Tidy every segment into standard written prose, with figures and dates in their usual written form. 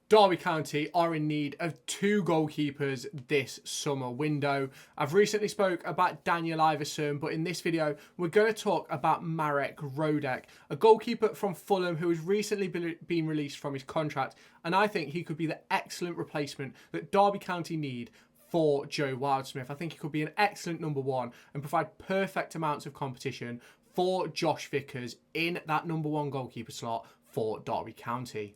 Derby County are in need of two goalkeepers this summer window. I've recently spoke about Daniel Iverson, but in this video, we're going to talk about Marek Rodak, a goalkeeper from Fulham who has recently been released from his contract, and I think he could be the excellent replacement that Derby County need for Joe Wildsmith. I think he could be an excellent number one and provide perfect amounts of competition for Josh Vickers in that number one goalkeeper slot for Derby County.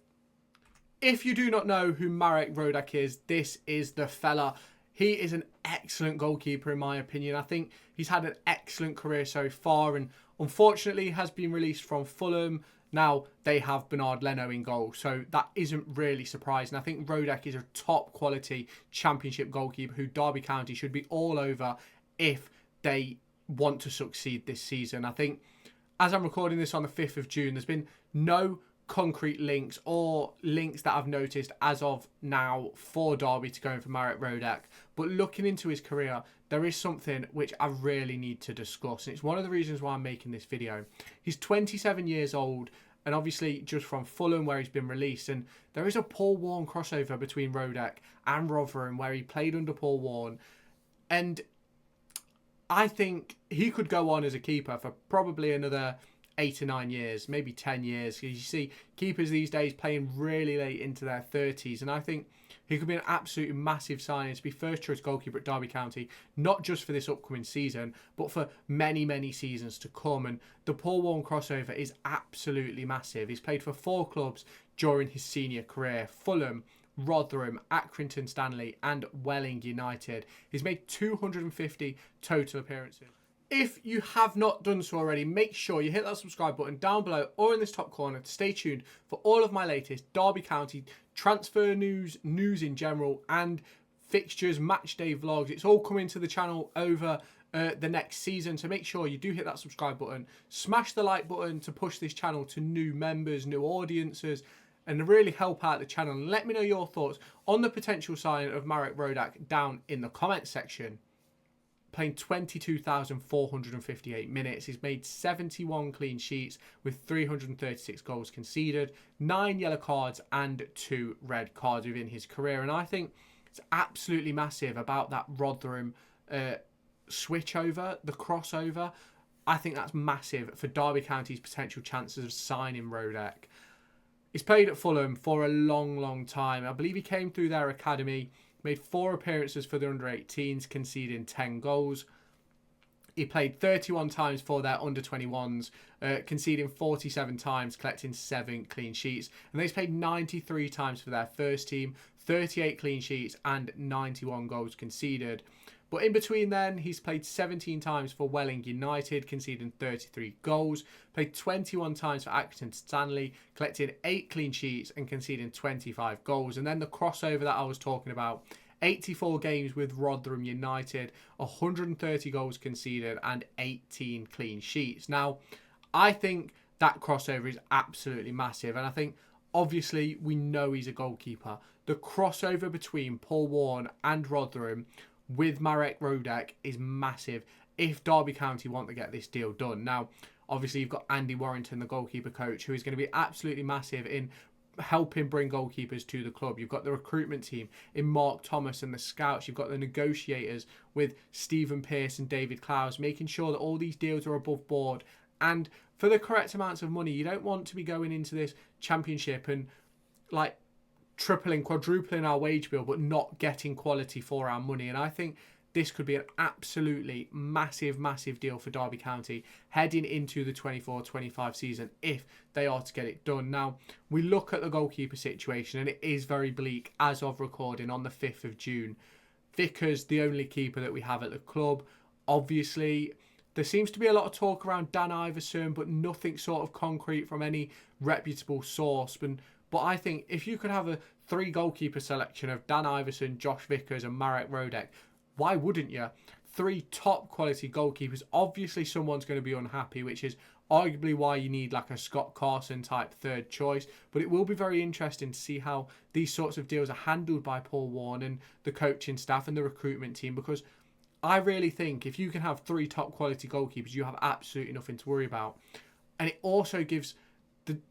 If you do not know who Marek Rodak is, this is the fella. He is an excellent goalkeeper in my opinion. I think he's had an excellent career so far and unfortunately has been released from Fulham. Now they have Bernard Leno in goal, so that isn't really surprising. I think Rodak is a top quality championship goalkeeper who Derby County should be all over if they want to succeed this season. I think as I'm recording this on the 5th of June, there's been no concrete links or links that I've noticed as of now for Derby to go in for Marek Rodak, but looking into his career, there is something which I really need to discuss, and it's one of the reasons why I'm making this video. He's 27 years old and obviously just from Fulham where he's been released, and there is a Paul Warne crossover between Rodak and Rotherham where he played under Paul Warne, and I think he could go on as a keeper for probably another 8 or 9 years, maybe 10 years. You see keepers these days playing really late into their 30s, and I think he could be an absolutely massive signing to be first choice goalkeeper at Derby County, not just for this upcoming season, but for many, many seasons to come. And the Paul Warne crossover is absolutely massive. He's played for 4 clubs during his senior career: Fulham, Rotherham, Accrington Stanley and Welling United. He's made 250 total appearances. If you have not done so already, make sure you hit that subscribe button down below or in this top corner to stay tuned for all of my latest Derby County transfer news in general, and fixtures, match day vlogs. It's all coming to the channel over the next season, so make sure you do hit that subscribe button, smash the like button to push this channel to new members, new audiences, and really help out the channel. And let me know your thoughts on the potential signing of Marek Rodak down in the comments section. Playing 22,458 minutes. He's made 71 clean sheets with 336 goals conceded, 9 yellow cards and 2 red cards within his career. And I think it's absolutely massive about that Rotherham switch over, the crossover. I think that's massive for Derby County's potential chances of signing Rodak. He's played at Fulham for a long time. I believe he came through their academy, made 4 appearances for the under-18s, conceding 10 goals. He played 31 times for their under-21s, conceding 47 times, collecting 7 clean sheets. And he's played 93 times for their first team, 38 clean sheets and 91 goals conceded. But in between then, he's played 17 times for Welling United, conceding 33 goals. Played 21 times for Accrington Stanley, collecting 8 clean sheets and conceding 25 goals. And then the crossover that I was talking about, 84 games with Rotherham United, 130 goals conceded and 18 clean sheets. Now, I think that crossover is absolutely massive. And I think, obviously, we know he's a goalkeeper. The crossover between Paul Warne and Rotherham with Marek Rodak is massive if Derby County want to get this deal done. Now, obviously, you've got Andy Warrington, the goalkeeper coach, who is going to be absolutely massive in helping bring goalkeepers to the club. You've got the recruitment team in Mark Thomas and the scouts. You've got the negotiators with Stephen Pearce and David Clowes, making sure that all these deals are above board and for the correct amounts of money. You don't want to be going into this championship and like tripling, quadrupling our wage bill, but not getting quality for our money. And I think this could be an absolutely massive deal for Derby County heading into the 24-25 season if they are to get it done. Now, we look at the goalkeeper situation and it is very bleak as of recording on the 5th of June. Vickers, the only keeper that we have at the club. Obviously, there seems to be a lot of talk around Dan Iverson, but nothing sort of concrete from any reputable source. But I think if you could have a 3 goalkeeper selection of Dan Iverson, Josh Vickers and Marek Rodak, why wouldn't you? 3 top quality goalkeepers. Obviously someone's going to be unhappy, which is arguably why you need like a Scott Carson type 3rd choice. But it will be very interesting to see how these sorts of deals are handled by Paul Warne and the coaching staff and the recruitment team, because I really think if you can have 3 top quality goalkeepers, you have absolutely nothing to worry about. And it also gives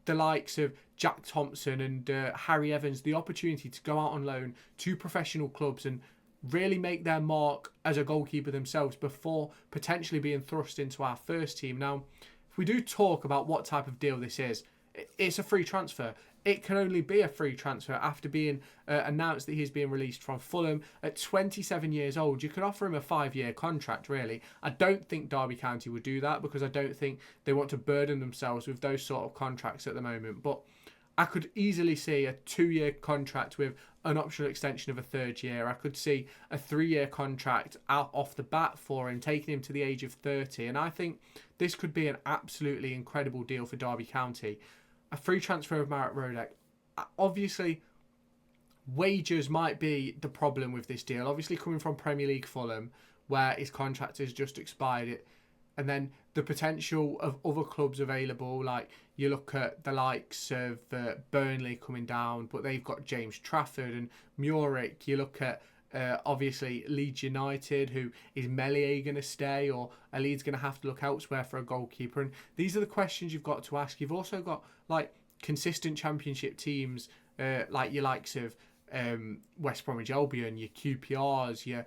the likes of Jack Thompson and Harry Evans the opportunity to go out on loan to professional clubs and really make their mark as a goalkeeper themselves before potentially being thrust into our first team. Now, if we do talk about what type of deal this is, it's a free transfer. It can only be a free transfer after being announced that he's being released from Fulham at 27 years old. You could offer him a 5-year contract, really. I don't think Derby County would do that because I don't think they want to burden themselves with those sort of contracts at the moment. But I could easily see a 2-year contract with an optional extension of a 3rd year. I could see a 3-year contract out off the bat for him, taking him to the age of 30. And I think this could be an absolutely incredible deal for Derby County. A free transfer of Marek Rodak. Obviously, wages might be the problem with this deal. Obviously, coming from Premier League Fulham, where his contract has just expired, and then the potential of other clubs available, like you look at the likes of Burnley coming down, but they've got James Trafford and Muric. You look at obviously Leeds United, who is Meslier going to stay, or are Leeds going to have to look elsewhere for a goalkeeper? And these are the questions you've got to ask. You've also got like consistent championship teams, like your likes of West Bromwich Albion, your QPRs,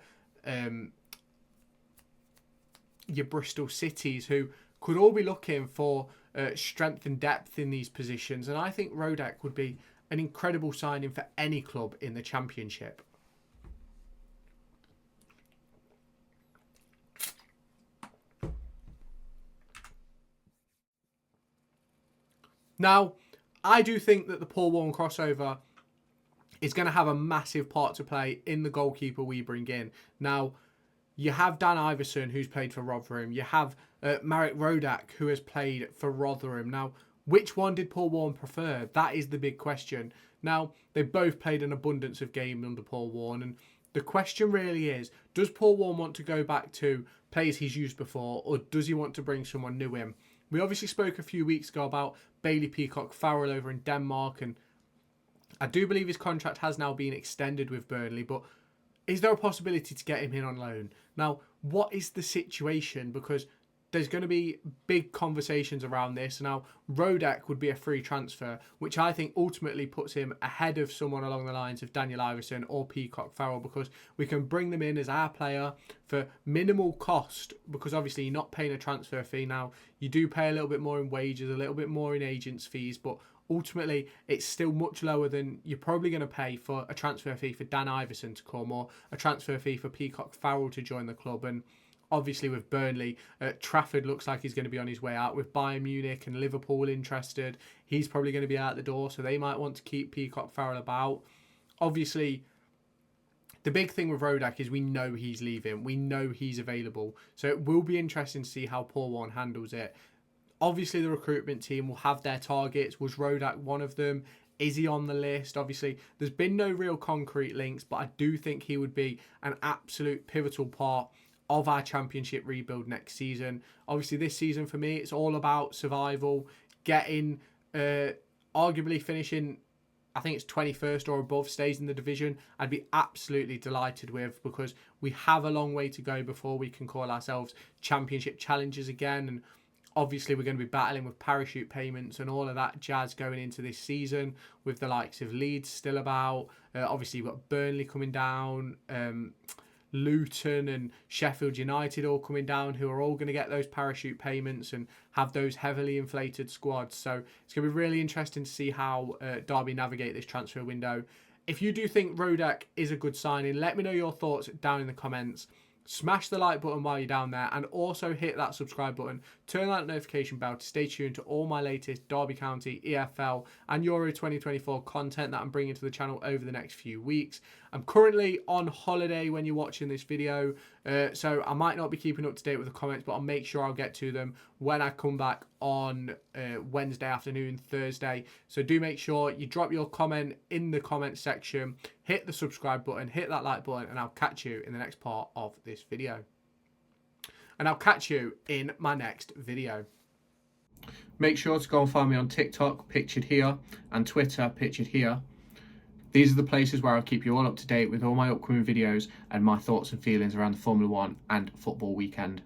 your Bristol Cities, who could all be looking for strength and depth in these positions. And I think Rodak would be an incredible signing for any club in the Championship. Now, I do think that the Paul Warne crossover is going to have a massive part to play in the goalkeeper we bring in. Now, you have Dan Iverson, who's played for Rotherham. You have Marek Rodak, who has played for Rotherham. Now, which one did Paul Warne prefer? That is the big question. Now, they both played an abundance of games under Paul Warne. And the question really is, does Paul Warne want to go back to players he's used before, or does he want to bring someone new in? We obviously spoke a few weeks ago about Bailey Peacock-Farrell over in Denmark, and I do believe his contract has now been extended with Burnley, but is there a possibility to get him in on loan? Now, what is the situation? Because there's going to be big conversations around this. Now, Rodak would be a free transfer, which I think ultimately puts him ahead of someone along the lines of Daniel Iverson or Peacock-Farrell, because we can bring them in as our player for minimal cost, because obviously you're not paying a transfer fee. Now, you do pay a little bit more in wages, a little bit more in agents' fees, but ultimately it's still much lower than you're probably going to pay for a transfer fee for Dan Iverson to come, or a transfer fee for Peacock-Farrell to join the club. And obviously with Burnley, Trafford looks like he's going to be on his way out. With Bayern Munich and Liverpool interested, he's probably going to be out the door, so they might want to keep Peacock-Farrell about. Obviously, the big thing with Rodak is we know he's leaving. We know he's available. So it will be interesting to see how Paul Warne handles it. Obviously, the recruitment team will have their targets. Was Rodak one of them? Is he on the list? Obviously, there's been no real concrete links, but I do think he would be an absolute pivotal part of our Championship rebuild next season. Obviously, this season for me, it's all about survival, getting, arguably finishing, I think it's 21st or above, stays in the division. I'd be absolutely delighted with, because we have a long way to go before we can call ourselves Championship challengers again. And obviously, we're going to be battling with parachute payments and all of that jazz going into this season, with the likes of Leeds still about. Obviously, you've got Burnley coming down, Luton and Sheffield United all coming down, who are all going to get those parachute payments and have those heavily inflated squads. So it's going to be really interesting to see how Derby navigate this transfer window. If you do think Rodak is a good signing, let me know your thoughts down in the comments. Smash the like button while you're down there, and also hit that subscribe button. Turn that notification bell to stay tuned to all my latest Derby County, EFL and Euro 2024 content that I'm bringing to the channel over the next few weeks. I'm currently on holiday when you're watching this video, so I might not be keeping up to date with the comments, but I'll make sure I'll get to them when I come back on Wednesday afternoon, Thursday. So do make sure you drop your comment in the comment section, hit the subscribe button, hit that like button, and I'll catch you in the next part of this video. And I'll catch you in my next video. Make sure to go and find me on TikTok, pictured here, and Twitter, pictured here. These are the places where I'll keep you all up to date with all my upcoming videos and my thoughts and feelings around the Formula 1 and football weekend.